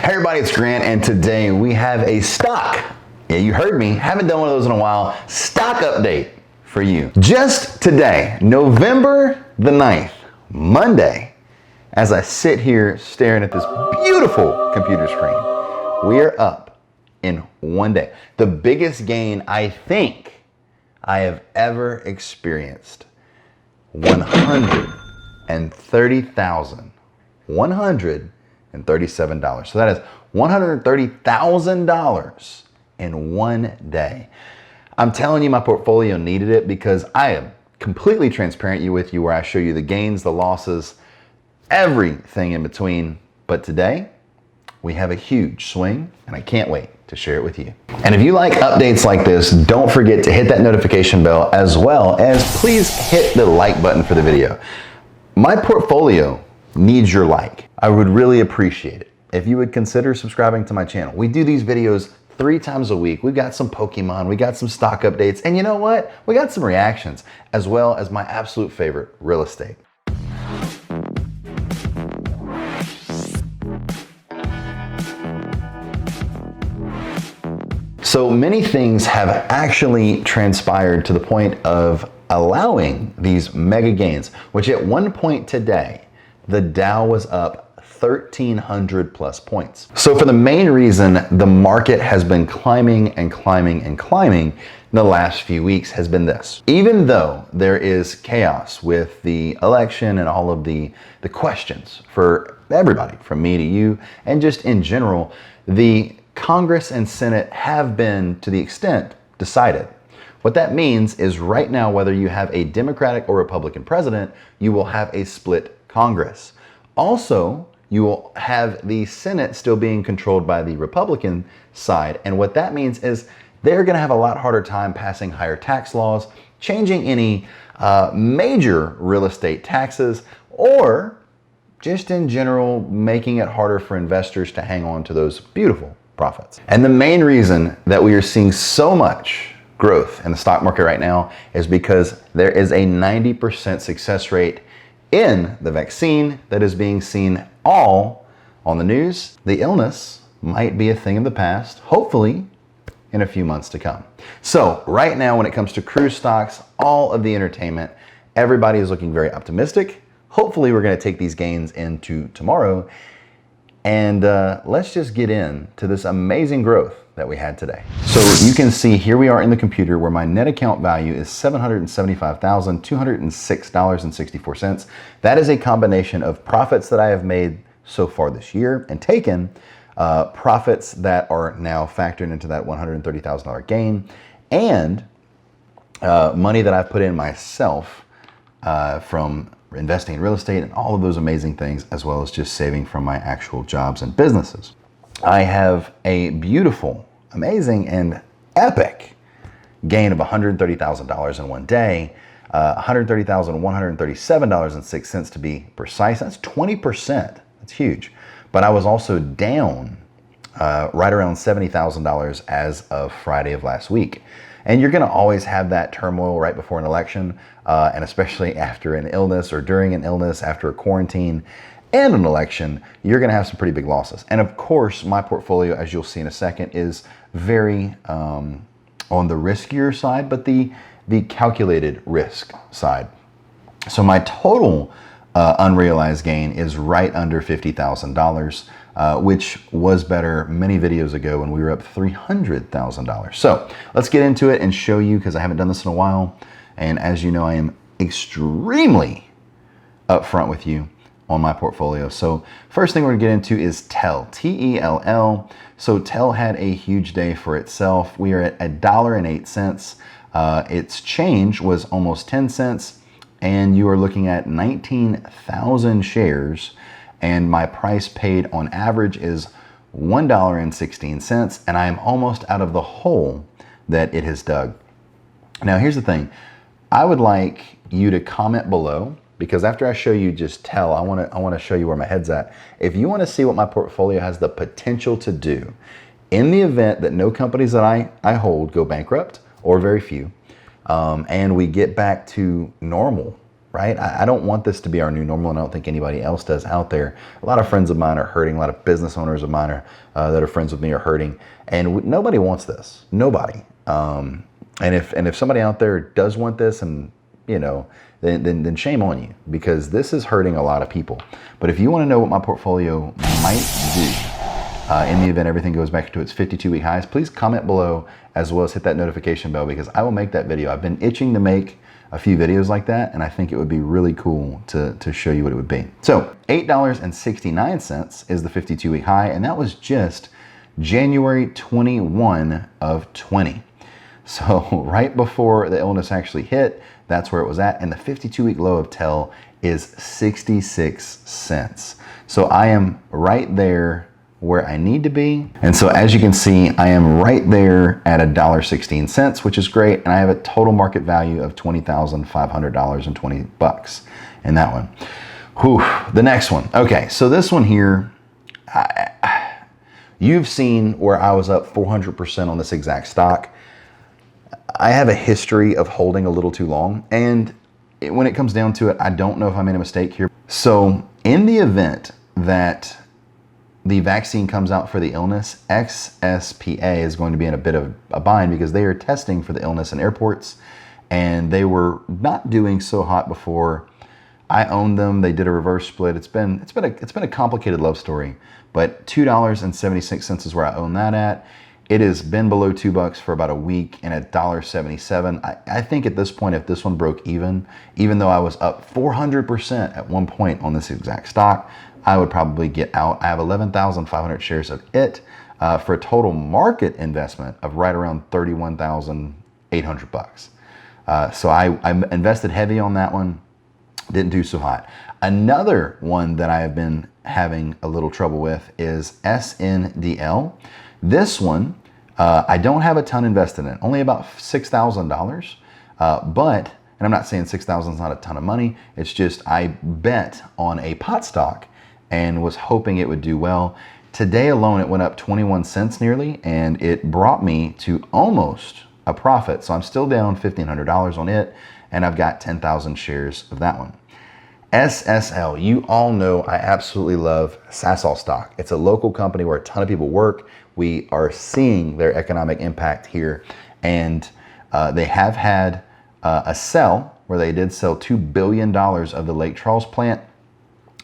Hey everybody, it's Grant, and today we have a stock. Yeah, you heard me. Haven't done one of those in a while. Stock update for you. Just today, November the 9th, Monday, as I sit here staring at this beautiful computer screen, we are up in one day. The biggest gain I think I have ever experienced. $137. So that is $130,000 in one day. I'm telling you, my portfolio needed it because I am completely transparent with you where I show you the gains, the losses, everything in between. But today we have a huge swing and I can't wait to share it with you. And if you like updates like this, don't forget to hit that notification bell as well as please hit the like button for the video. My portfolio needs your like. I would really appreciate it if you would consider subscribing to my channel. We do these videos 3 times a week. We've got some Pokemon, we got some stock updates, and you know what? We got some reactions, as well as my absolute favorite, real estate. So many things have actually transpired to the point of allowing these mega gains, which at one point today, the Dow was up 1,300 plus points. So for the main reason the market has been climbing and climbing and climbing in the last few weeks has been this. Even though there is chaos with the election and all of the questions for everybody, from me to you, and just in general, the Congress and Senate have been, to the extent, decided. What that means is right now, whether you have a Democratic or Republican president, you will have a split Congress. Also, you will have the Senate still being controlled by the Republican side. And what that means is they're going to have a lot harder time passing higher tax laws, changing any major real estate taxes, or just in general, making it harder for investors to hang on to those beautiful profits. And the main reason that we are seeing so much growth in the stock market right now is because there is a 90% success rate in the vaccine that is being seen all on the news. The illness might be a thing of the past, hopefully in a few months to come. So right now, when it comes to cruise stocks, all of the entertainment, everybody is looking very optimistic. Hopefully we're going to take these gains into tomorrow. And let's just get into this amazing growth that we had today. So you can see here we are in the computer where my net account value is $775,206.64. That is a combination of profits that I have made so far this year and taken, profits that are now factored into that $130,000 gain, and money that I've put in myself from investing in real estate and all of those amazing things, as well as just saving from my actual jobs and businesses. I have a beautiful, amazing, and epic gain of $130,000 in one day, $130,137.06 to be precise. That's 20%. That's huge. But I was also down right around $70,000 as of Friday of last week. And you're going to always have that turmoil right before an election, and especially after an illness or during an illness, after a quarantine and an election, you're going to have some pretty big losses. And of course, my portfolio, as you'll see in a second, is very on the riskier side, but the calculated risk side. So my total unrealized gain is right under $50,000, which was better many videos ago when we were up $300,000. So let's get into it and show you, because I haven't done this in a while. And as you know, I am extremely upfront with you on my portfolio. So first thing we're gonna get into is TELL, T-E-L-L. So TELL had a huge day for itself. We are at $1.08. Its change was almost 10 cents, and you are looking at 19,000 shares, and my price paid on average is $1.16, and I am almost out of the hole that it has dug. Now here's the thing. I would like you to comment below, because after I show you just TELL, I want to show you where my head's at. If you want to see what my portfolio has the potential to do in the event that no companies that I hold go bankrupt, or very few, and we get back to normal right? I don't want this to be our new normal, and I don't think anybody else does out there. A lot of friends of mine are hurting. A lot of business owners of mine that are friends with me are hurting, and nobody wants this. Nobody. And if somebody out there does want this, and then shame on you, because this is hurting a lot of people. But if you want to know what my portfolio might do in the event everything goes back to its 52-week highs, please comment below, as well as hit that notification bell, because I will make that video. I've been itching to make a few videos like that, and I think it would be really cool to show you what it would be. So $8.69 is the 52-week high, and that was just January 21 of 20. So right before the illness actually hit, that's where it was at. And the 52-week low of TEL is 66 cents. So I am right there where I need to be. And so as you can see, I am right there at $1.16, which is great. And I have a total market value of $20,500.20 in that one. Whew, the next one. Okay, so this one here, you've seen where I was up 400% on this exact stock. I have a history of holding a little too long, and when it comes down to it, I don't know if I made a mistake here. So in the event that the vaccine comes out for the illness, XSPA is going to be in a bit of a bind, because they are testing for the illness in airports, and they were not doing so hot before. I owned them. They did a reverse split. It's been a complicated love story, but $2.76 is where I own that at. It has been below $2 for about a week, and at $1.77. I think at this point, if this one broke even though I was up 400% at one point on this exact stock, I would probably get out. I have 11,500 shares of it for a total market investment of right around $31,800. So I invested heavy on that one. Didn't do so hot. Another one that I have been having a little trouble with is SNDL. This one, I don't have a ton invested in it, only about $6,000. But, and I'm not saying 6,000 is not a ton of money, it's just I bet on a pot stock and was hoping it would do well. Today alone, it went up 21 cents nearly, and it brought me to almost a profit. So I'm still down $1,500 on it, and I've got 10,000 shares of that one. SSL, you all know I absolutely love Sasol stock. It's a local company where a ton of people work. We are seeing their economic impact here, and they have had a sell where they did sell $2 billion of the Lake Charles plant,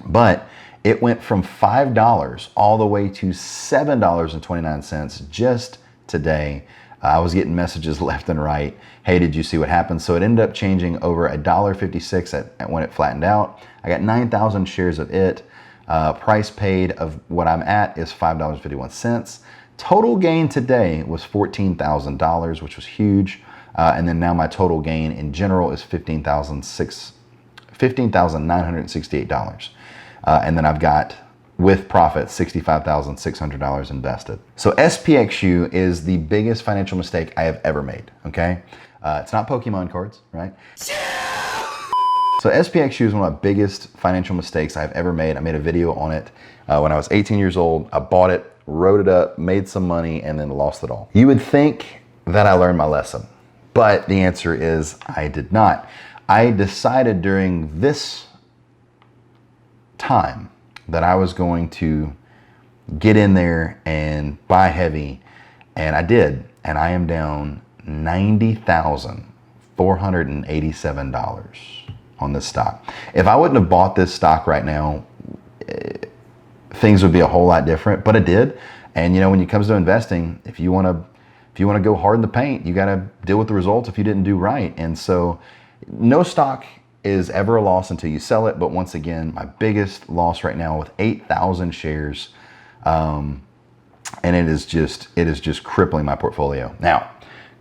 but it went from $5 all the way to $7.29 just today. I was getting messages left and right. Hey, did you see what happened? So it ended up changing over $1.56 at when it flattened out. I got 9,000 shares of it. Price paid of what I'm at is $5.51. Total gain today was $14,000, which was huge. And then now my total gain in general is $15,968. And then I've got, with profit, $65,600 invested. So SPXU is the biggest financial mistake I have ever made, okay? It's not Pokemon cards, right? So SPXU is one of my biggest financial mistakes I've ever made. I made a video on it when I was 18 years old. I bought it, wrote it up, made some money, and then lost it all. You would think that I learned my lesson, but the answer is I did not. I decided during this time that I was going to get in there and buy heavy, and I did, and I am down $90,487 on this stock. If I wouldn't have bought this stock right now, things would be a whole lot different, but I did. And you know, when it comes to investing, if you want to go hard in the paint, you got to deal with the results if you didn't do right. And so no stock is ever a loss until you sell it. But once again, my biggest loss right now with 8,000 shares. And it is just crippling my portfolio. Now,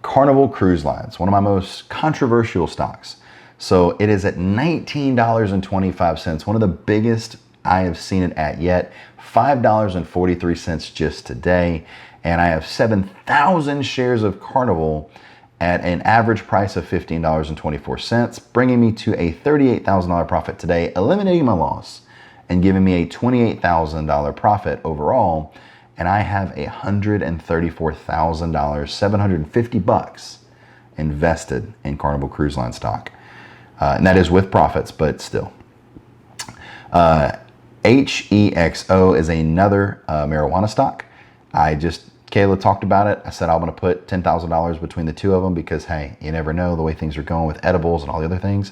Carnival Cruise Lines, one of my most controversial stocks. So it is at $19.25, one of the biggest I have seen it at yet. $5.43 just today. And I have 7,000 shares of Carnival at an average price of $15.24, bringing me to a $38,000 profit today, eliminating my loss and giving me a $28,000 profit overall. And I have $134,000, $750 invested in Carnival Cruise Line stock. And that is with profits, but still. HEXO is another marijuana stock. Kayla talked about it. I said I'm going to put $10,000 between the two of them because, hey, you never know the way things are going with edibles and all the other things.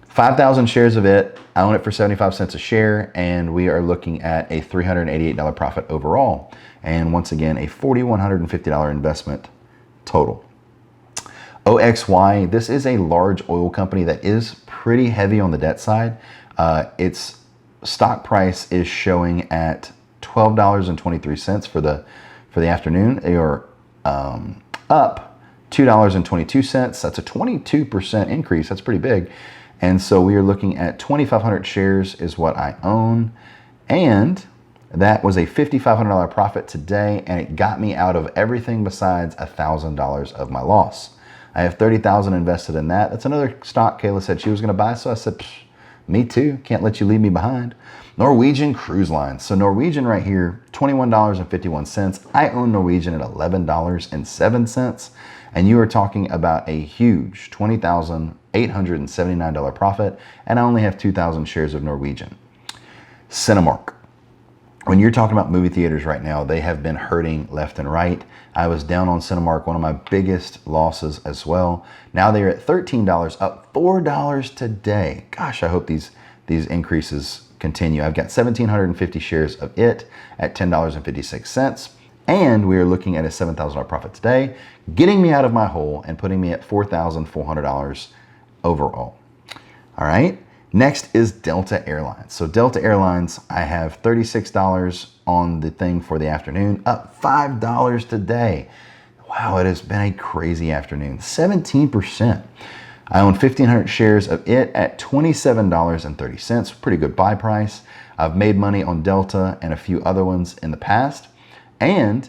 5,000 shares of it. I own it for 75 cents a share, and we are looking at a $388 profit overall. And once again, a $4,150 investment total. OXY, this is a large oil company that is pretty heavy on the debt side. Its stock price is showing at $12.23 for the afternoon. They are up $2.22. That's a 22% increase. That's pretty big. And so we are looking at 2,500 shares is what I own. And that was a $5,500 profit today. And it got me out of everything besides $1,000 of my loss. I have 30,000 invested in that. That's another stock Kayla said she was going to buy. So I said, me too. Can't let you leave me behind. Norwegian Cruise Line. So Norwegian right here, $21.51. I own Norwegian at $11.07. And you are talking about a huge $20,879 profit. And I only have 2,000 shares of Norwegian. Cinemark. When you're talking about movie theaters right now, they have been hurting left and right. I was down on Cinemark, one of my biggest losses as well. Now they're at $13, up $4 today. Gosh, I hope these increases continue. I've got 1,750 shares of it at $10.56. And we are looking at a $7,000 profit today, getting me out of my hole and putting me at $4,400 overall. All right. Next is Delta Airlines. So Delta Airlines, I have $36 on the thing for the afternoon, up $5 today. Wow, it has been a crazy afternoon. 17%. I own 1,500 shares of it at $27.30. Pretty good buy price. I've made money on Delta and a few other ones in the past. And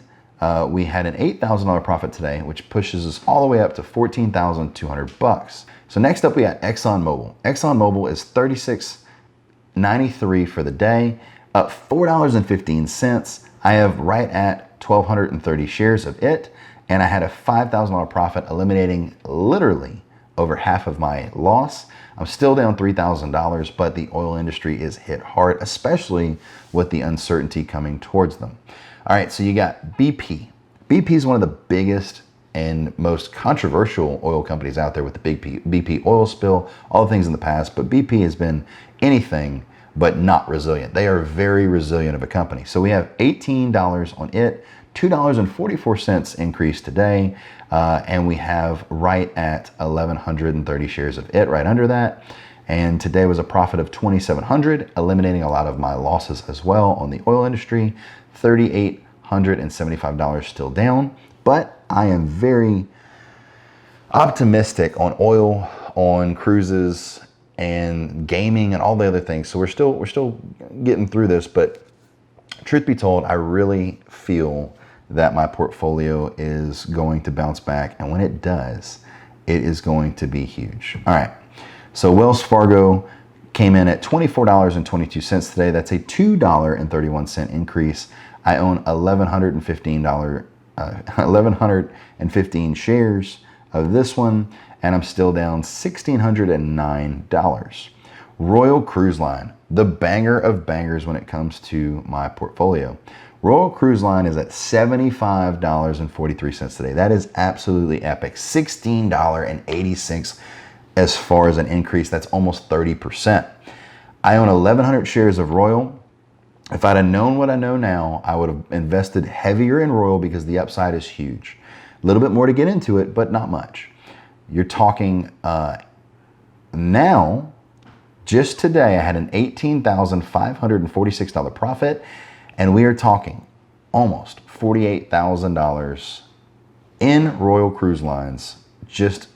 we had an $8,000 profit today, which pushes us all the way up to $14,200. So next up, we got ExxonMobil. ExxonMobil is $36.93 for the day, up $4.15. I have right at 1,230 shares of it, and I had a $5,000 profit, eliminating literally over half of my loss. I'm still down $3,000, but the oil industry is hit hard, especially with the uncertainty coming towards them. All right, so you got BP. BP is one of the biggest and most controversial oil companies out there with the big BP oil spill, all the things in the past, but BP has been anything but not resilient. They are very resilient of a company. So we have $18 on it, $2.44 increase today, and we have right at 1,130 shares of it, right under that. And today was a profit of $2,700, eliminating a lot of my losses as well on the oil industry. $3,875 still down, but I am very optimistic on oil, on cruises, and gaming, and all the other things. So we're still getting through this, but truth be told, I really feel that my portfolio is going to bounce back, and when it does, it is going to be huge. All right, so Wells Fargo came in at $24.22 today. That's a $2.31 increase. I own $1,115 shares of this one, and I'm still down $1,609. Royal Cruise Line, the banger of bangers when it comes to my portfolio. Royal Cruise Line is at $75.43 today. That is absolutely epic. $16.86 as far as an increase. That's almost 30%. I own 1,100 shares of Royal. If I'd have known what I know now, I would have invested heavier in Royal because the upside is huge. A little bit more to get into it, but not much. You're talking now, just today, I had an $18,546 profit, and we are talking almost $48,000 in Royal Cruise Lines. Just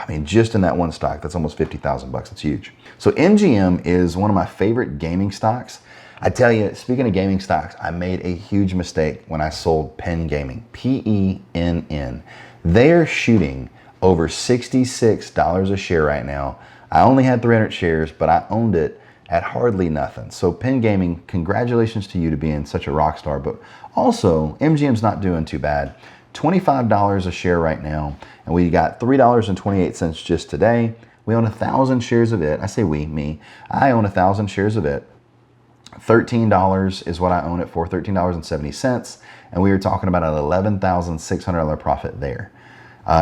in that one stock. That's almost 50,000 bucks. It's huge. So MGM is one of my favorite gaming stocks. I tell you, speaking of gaming stocks, I made a huge mistake when I sold Penn Gaming, PENN. They are shooting over $66 a share right now. I only had 300 shares, but I owned it at hardly nothing. So Penn Gaming, congratulations to you to being such a rock star, but also MGM's not doing too bad. $25 a share right now, and we got $3.28 just today. We own 1,000 shares of it. I say we, me. I own 1,000 shares of it. $13 is what I own it for, $13.70. And we were talking about an $11,600 profit there.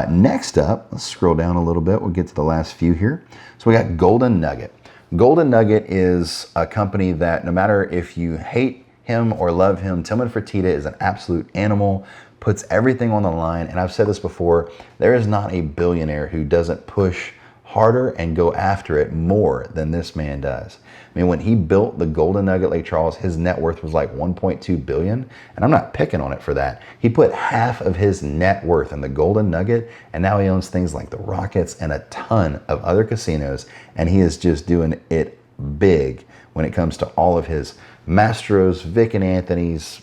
Next up, let's scroll down a little bit. We'll get to the last few here. So we got Golden Nugget. Golden Nugget is a company that no matter if you hate him or love him, Tillman Fertitta is an absolute animal, puts everything on the line. And I've said this before, there is not a billionaire who doesn't push harder and go after it more than this man does. I mean, when he built the Golden Nugget Lake Charles, his net worth was like 1.2 billion. And I'm not picking on it for that. He put half of his net worth in the Golden Nugget, and now he owns things like the Rockets and a ton of other casinos. And he is just doing it big when it comes to all of his Mastros, Vic and Anthony's,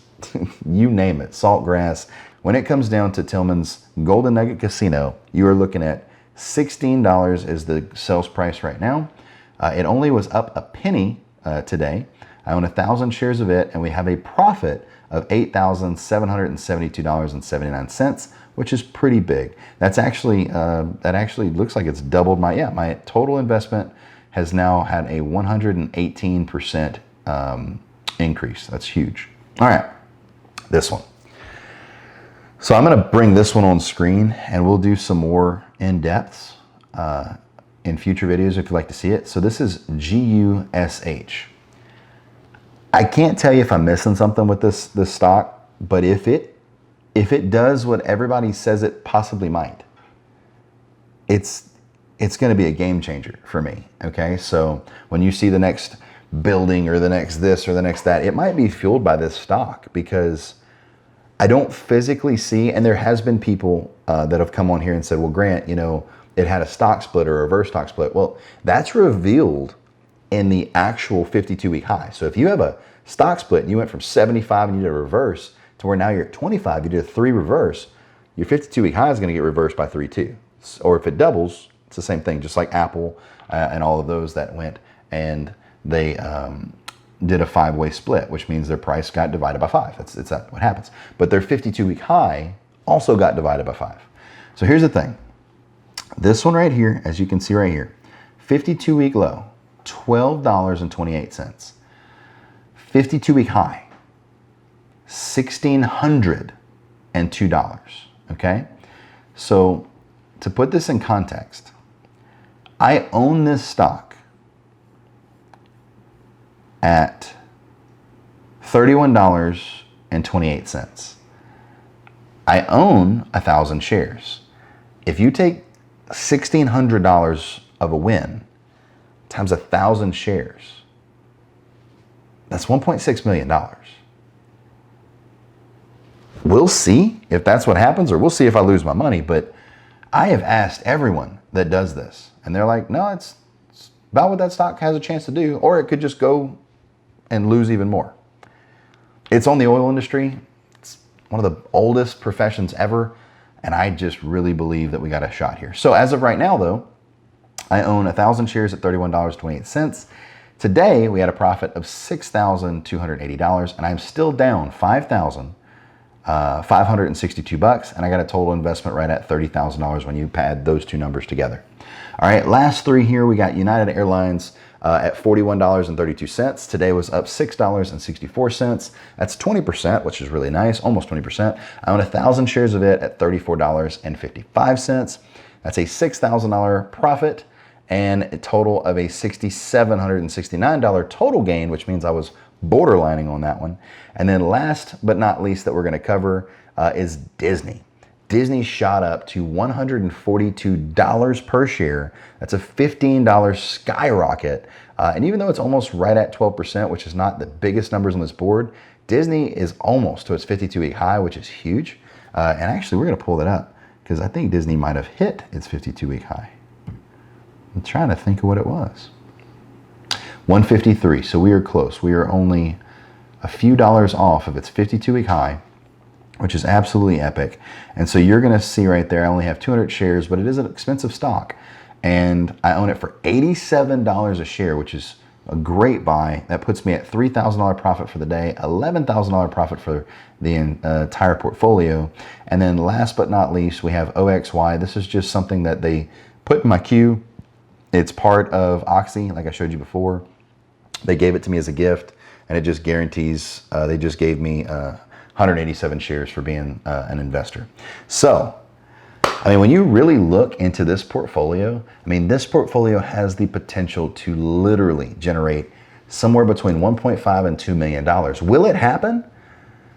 you name it, Saltgrass. When it comes down to Tillman's Golden Nugget Casino, you are looking at $16 is the sales price right now. It only was up a penny today. I own 1,000 shares of it, and we have a profit of $8,772.79, which is pretty big. That's actually that actually looks like it's doubled my total investment has now had a 118% increase. That's huge. All right, this one. So I'm going to bring this one on screen, and we'll do some more in-depths in future videos if you'd like to see it. So this is GUSH. I can't tell you if I'm missing something with this stock, but if it does what everybody says it possibly might, it's going to be a game changer for me. Okay, so when you see the next building or the next this or the next that, it might be fueled by this stock, because I don't physically see, and there has been people that have come on here and said, well, Grant, you know, it had a stock split or a reverse stock split. Well, that's revealed in the actual 52-week high. So if you have a stock split and you went from 75 and you did a reverse to where now you're at 25, you did a 3 reverse, your 52-week high is going to get reversed by 3 too. Or if it doubles, it's the same thing, just like Apple and all of those that went and they did a 5-way split, which means their price got divided by 5. It's what happens. But their 52-week high also got divided by 5. So here's the thing. This one right here, as you can see right here, 52-week low, $12.28. 52-week high, $1,602. Okay? So to put this in context, I own this stock at $31.28. I own 1,000 shares. If you take $1,600 of a win times 1,000 shares, that's $1.6 million. We'll see if that's what happens, or we'll see if I lose my money. But I have asked everyone that does this, and they're like, no, it's about what that stock has a chance to do, or it could just go and lose even more. It's on the oil industry. It's one of the oldest professions ever. And I just really believe that we got a shot here. So as of right now, though, I own 1,000 shares at $31.28. Today, we had a profit of $6,280, and I'm still down $5,562, and I got a total investment right at $30,000 when you add those two numbers together. All right, last three here, we got United Airlines at $41.32. Today was up $6.64. That's 20%, which is really nice, almost 20%. I own 1,000 shares of it at $34.55. That's a $6,000 profit and a total of a $6,769 total gain, which means I was borderlining on that one. And then last but not least that we're going to cover is Disney. Disney shot up to $142 per share. That's a $15 skyrocket. And even though it's almost right at 12%, which is not the biggest numbers on this board, Disney is almost to its 52-week high, which is huge. And actually, we're going to pull that up because I think Disney might have hit its 52-week high. I'm trying to think of what it was. 153. So we are close. We are only a few dollars off of its 52-week high, which is absolutely epic. And so you're going to see right there, I only have 200 shares, but it is an expensive stock. And I own it for $87 a share, which is a great buy. That puts me at $3,000 profit for the day, $11,000 profit for the entire portfolio. And then last but not least, we have OXY. This is just something that they put in my queue. It's part of Oxy, like I showed you before. They gave it to me as a gift, and it just guarantees, they just gave me 187 shares for being an investor. So, I mean, when you really look into this portfolio, I mean, this portfolio has the potential to literally generate somewhere between 1.5 and $2 million. Will it happen?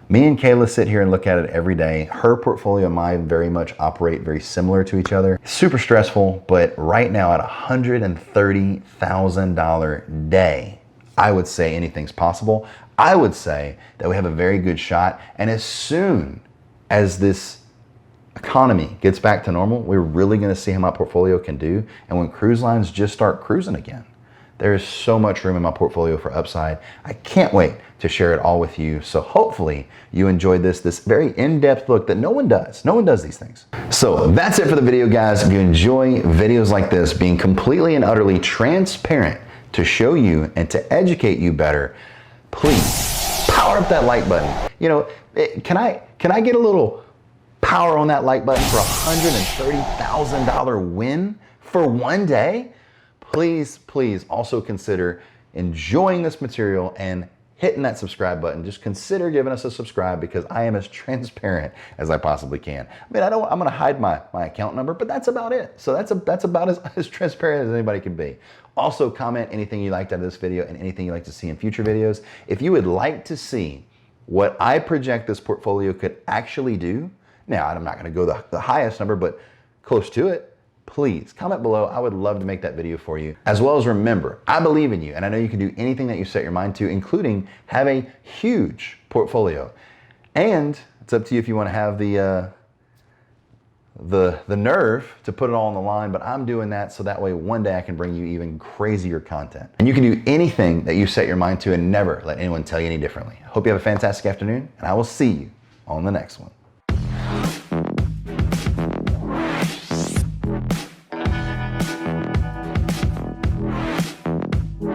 Me and Kayla sit here and look at it every day. Her portfolio and mine very much operate very similar to each other. Super stressful, but right now at $130,000 day, I would say anything's possible. I would say that we have a very good shot. And as soon as this economy gets back to normal, we're really gonna see how my portfolio can do. And when cruise lines just start cruising again, there is so much room in my portfolio for upside. I can't wait to share it all with you. So hopefully you enjoyed this very in-depth look that no one does. No one does these things. So that's it for the video, guys. If you enjoy videos like this, being completely and utterly transparent to show you and to educate you better, please power up that like button. You know, can I get a little power on that like button for a $130,000 win for one day? Please, please also consider enjoying this material and hitting that subscribe button. Just consider giving us a subscribe, because I am as transparent as I possibly can. I mean, I'm gonna hide my account number, but that's about it. So that's about as transparent as anybody can be. Also, comment anything you liked out of this video and anything you'd like to see in future videos. If you would like to see what I project this portfolio could actually do, now I'm not gonna go the highest number, but close to it, please comment below. I would love to make that video for you. As well as remember, I believe in you, and I know you can do anything that you set your mind to, including have a huge portfolio. And it's up to you if you want to have the nerve to put it all on the line, but I'm doing that so that way one day I can bring you even crazier content. And you can do anything that you set your mind to and never let anyone tell you any differently. Hope you have a fantastic afternoon, and I will see you on the next one.